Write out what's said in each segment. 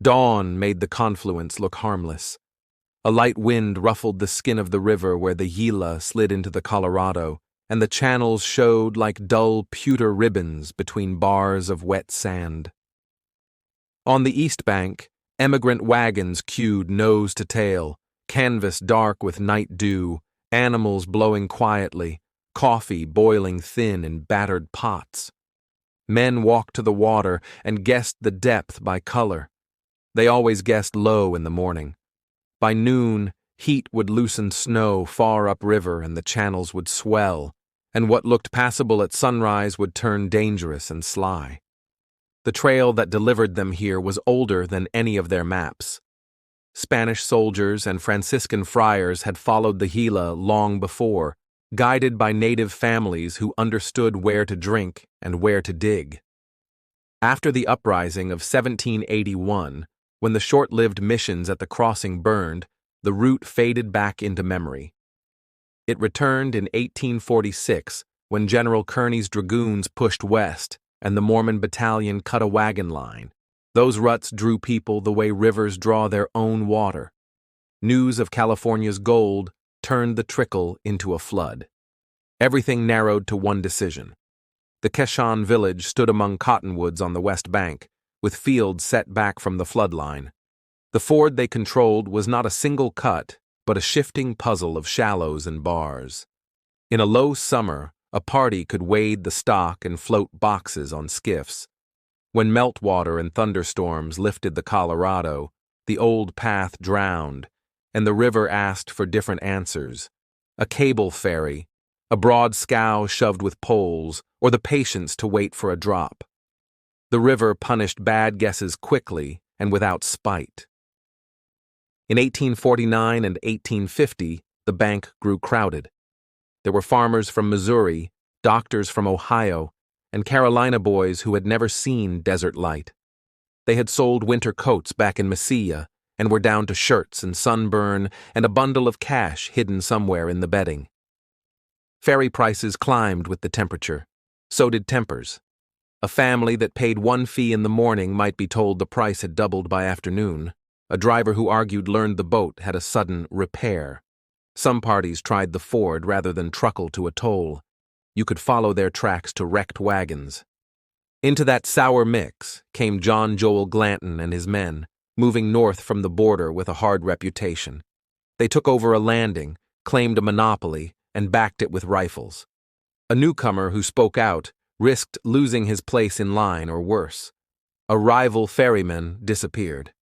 Dawn made the confluence look harmless. A light wind ruffled the skin of the river where the Gila slid into the Colorado, and the channels showed like dull pewter ribbons between bars of wet sand. On the east bank, emigrant wagons queued nose to tail, canvas dark with night dew, animals blowing quietly, coffee boiling thin in battered pots. Men walked to the water and guessed the depth by color. They always guessed low in the morning. By noon, heat would loosen snow far upriver and the channels would swell, and what looked passable at sunrise would turn dangerous and sly. The trail that delivered them here was older than any of their maps. Spanish soldiers and Franciscan friars had followed the Gila long before, guided by native families who understood where to drink and where to dig. After the uprising of 1781, when the short-lived missions at the crossing burned, the route faded back into memory. It returned in 1846 when General Kearny's dragoons pushed west and the Mormon Battalion cut a wagon line. Those ruts drew people the way rivers draw their own water. News of California's gold turned the trickle into a flood. Everything narrowed to one decision. The Quechan village stood among cottonwoods on the west bank, with fields set back from the flood line. The ford they controlled was not a single cut, but a shifting puzzle of shallows and bars. In a low summer, a party could wade the stock and float boxes on skiffs. When meltwater and thunderstorms lifted the Colorado, the old path drowned, and the river asked for different answers. A cable ferry, a broad scow shoved with poles, or the patience to wait for a drop. The river punished bad guesses quickly and without spite. In 1849 and 1850, the bank grew crowded. There were farmers from Missouri, doctors from Ohio, and Carolina boys who had never seen desert light. They had sold winter coats back in Mesilla and were down to shirts and sunburn and a bundle of cash hidden somewhere in the bedding. Ferry prices climbed with the temperature. So did tempers. A family that paid one fee in the morning might be told the price had doubled by afternoon. A driver who argued learned the boat had a sudden repair. Some parties tried the ford rather than truckle to a toll. You could follow their tracks to wrecked wagons. Into that sour mix came John Joel Glanton and his men, moving north from the border with a hard reputation. They took over a landing, claimed a monopoly, and backed it with rifles. A newcomer who spoke out risked losing his place in line or worse. A rival ferryman disappeared.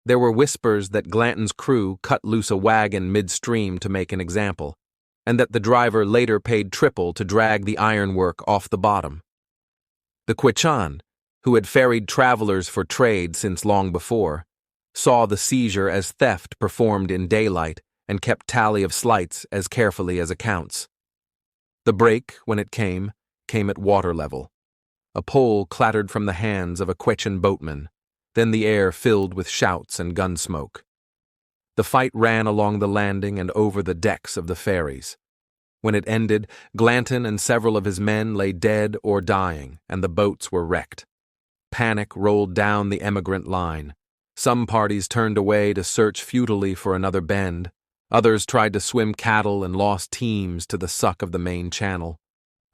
There were whispers that Glanton's crew cut loose a wagon midstream to make an example, and that the driver later paid triple to drag the ironwork off the bottom. The Quechan, who had ferried travelers for trade since long before, saw the seizure as theft performed in daylight and kept tally of slights as carefully as accounts. The break, when it came at water level. A pole clattered from the hands of a Quechan boatman. Then the air filled with shouts and gun smoke. The fight ran along the landing and over the decks of the ferries. When it ended, Glanton and several of his men lay dead or dying, and the boats were wrecked. Panic rolled down the emigrant line. Some parties turned away to search futilely for another bend. Others tried to swim cattle and lost teams to the suck of the main channel.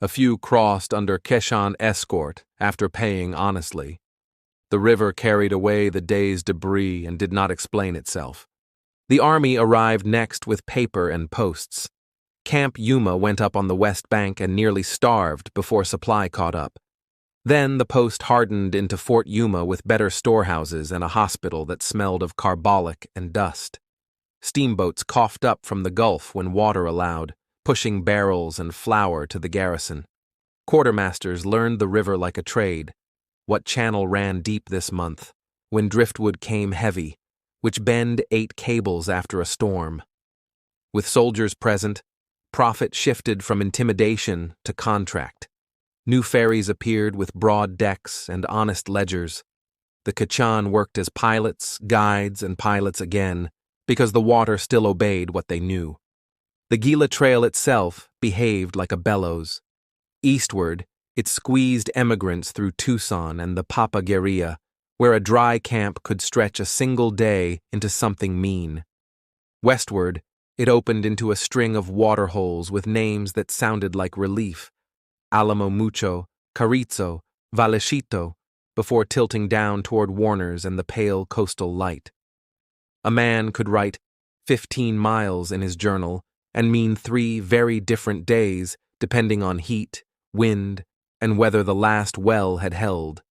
A few crossed under Quechan escort after paying honestly. The river carried away the day's debris and did not explain itself. The army arrived next with paper and posts. Camp Yuma went up on the west bank and nearly starved before supply caught up. Then the post hardened into Fort Yuma with better storehouses and a hospital that smelled of carbolic and dust. Steamboats coughed up from the Gulf when water allowed, pushing barrels and flour to the garrison. Quartermasters learned the river like a trade. What channel ran deep this month, when driftwood came heavy, which bend ate cables after a storm. With soldiers present, profit shifted from intimidation to contract. New ferries appeared with broad decks and honest ledgers. The Quechan worked as pilots, guides, and pilots again, because the water still obeyed what they knew. The Gila Trail itself behaved like a bellows. Eastward, it squeezed emigrants through Tucson and the Papagueria, where a dry camp could stretch a single day into something mean. Westward, it opened into a string of water holes with names that sounded like relief: Alamo Mocho, Carrizo, Vallecito, before tilting down toward Warner's and the pale coastal light. A man could write 15 miles in his journal and mean 3 very different days depending on heat, wind, and whether the last well had held.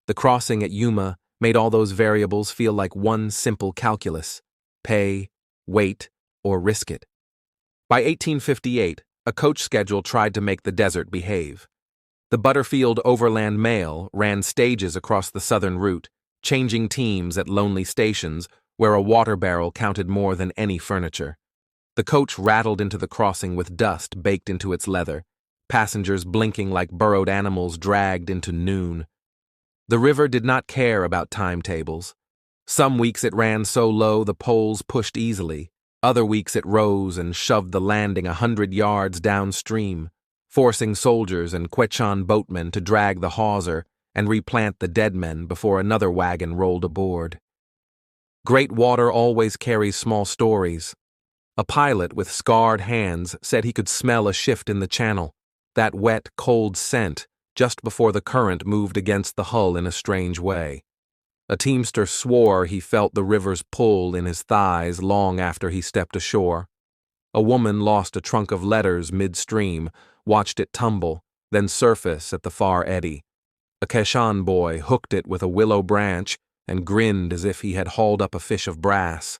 The crossing at Yuma made all those variables feel like one simple calculus: pay, wait, or risk it. By 1858, a coach schedule tried to make the desert behave. The Butterfield Overland Mail ran stages across the southern route, changing teams at lonely stations where a water barrel counted more than any furniture. The coach rattled into the crossing with dust baked into its leather, passengers blinking like burrowed animals dragged into noon. The river did not care about timetables. Some weeks it ran so low the poles pushed easily. Other weeks it rose and shoved the landing 100 yards downstream, forcing soldiers and Quechan boatmen to drag the hawser and replant the dead men before another wagon rolled aboard. Great water always carries small stories. A pilot with scarred hands said he could smell a shift in the channel, that wet, cold scent, just before the current moved against the hull in a strange way. A teamster swore he felt the river's pull in his thighs long after he stepped ashore. A woman lost a trunk of letters midstream, watched it tumble, then surface at the far eddy. A Quechan boy hooked it with a willow branch and grinned as if he had hauled up a fish of brass.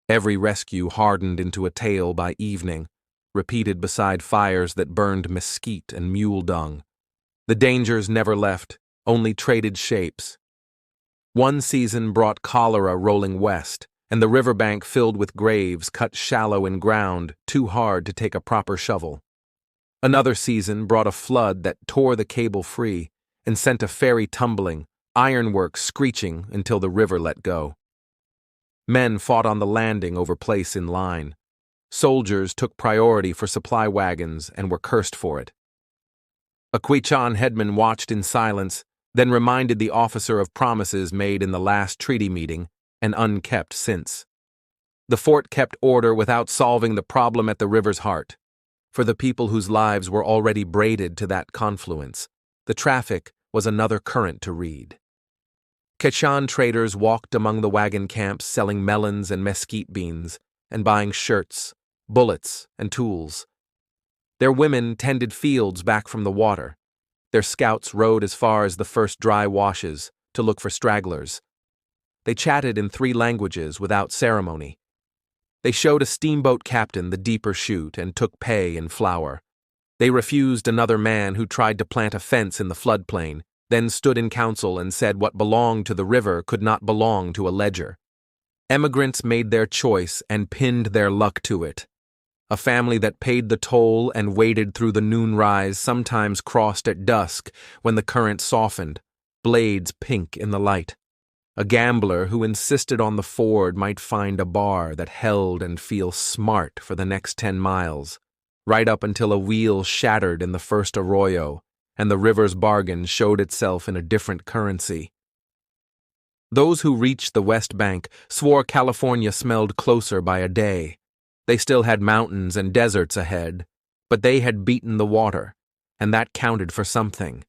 Every rescue hardened into a tale by evening, repeated beside fires that burned mesquite and mule dung. The dangers never left, only traded shapes. One season brought cholera rolling west, and the riverbank filled with graves cut shallow in ground too hard to take a proper shovel. Another season brought a flood that tore the cable free and sent a ferry tumbling, ironwork screeching until the river let go. Men fought on the landing over place in line. Soldiers took priority for supply wagons and were cursed for it. A Quechan headman watched in silence, then reminded the officer of promises made in the last treaty meeting and unkept since. The fort kept order without solving the problem at the river's heart. For the people whose lives were already braided to that confluence, the traffic was another current to read. Quechan traders walked among the wagon camps selling melons and mesquite beans and buying shirts, bullets, and tools. Their women tended fields back from the water. Their scouts rode as far as the first dry washes to look for stragglers. They chatted in 3 languages without ceremony. They showed a steamboat captain the deeper chute and took pay in flour. They refused another man who tried to plant a fence in the floodplain, then stood in council and said what belonged to the river could not belong to a ledger. Emigrants made their choice and pinned their luck to it. A family that paid the toll and waded through the noonrise sometimes crossed at dusk when the current softened, blades pink in the light. A gambler who insisted on the ford might find a bar that held and feel smart for the next 10 miles, right up until a wheel shattered in the first arroyo and the river's bargain showed itself in a different currency. Those who reached the West Bank swore California smelled closer by a day. They still had mountains and deserts ahead, but they had beaten the water, and that counted for something.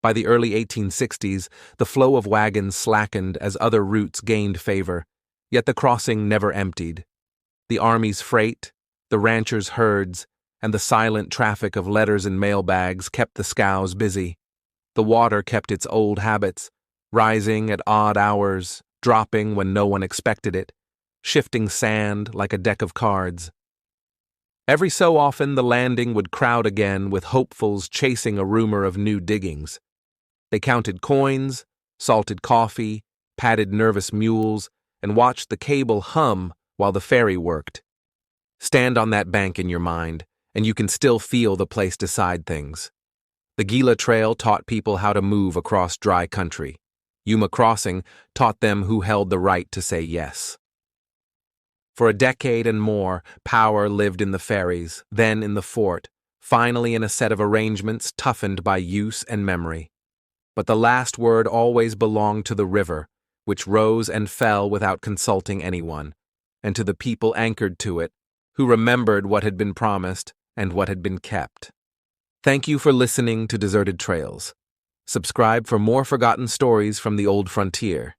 By the early 1860s, the flow of wagons slackened as other routes gained favor, yet the crossing never emptied. The Army's freight, the ranchers' herds, and the silent traffic of letters and mailbags kept the scows busy. The water kept its old habits, rising at odd hours, dropping when no one expected it, shifting sand like a deck of cards. Every so often the landing would crowd again with hopefuls chasing a rumor of new diggings. They counted coins, salted coffee, patted nervous mules, and watched the cable hum while the ferry worked. Stand on that bank in your mind, and you can still feel the place decide things. The Gila Trail taught people how to move across dry country. Yuma Crossing taught them who held the right to say yes. For a decade and more, power lived in the ferries, then in the fort, finally in a set of arrangements toughened by use and memory. but the last word always belonged to the river, which rose and fell without consulting anyone, and to the people anchored to it, who remembered what had been promised and what had been kept. Thank you for listening to Deserted Trails. Subscribe for more forgotten stories from the old frontier.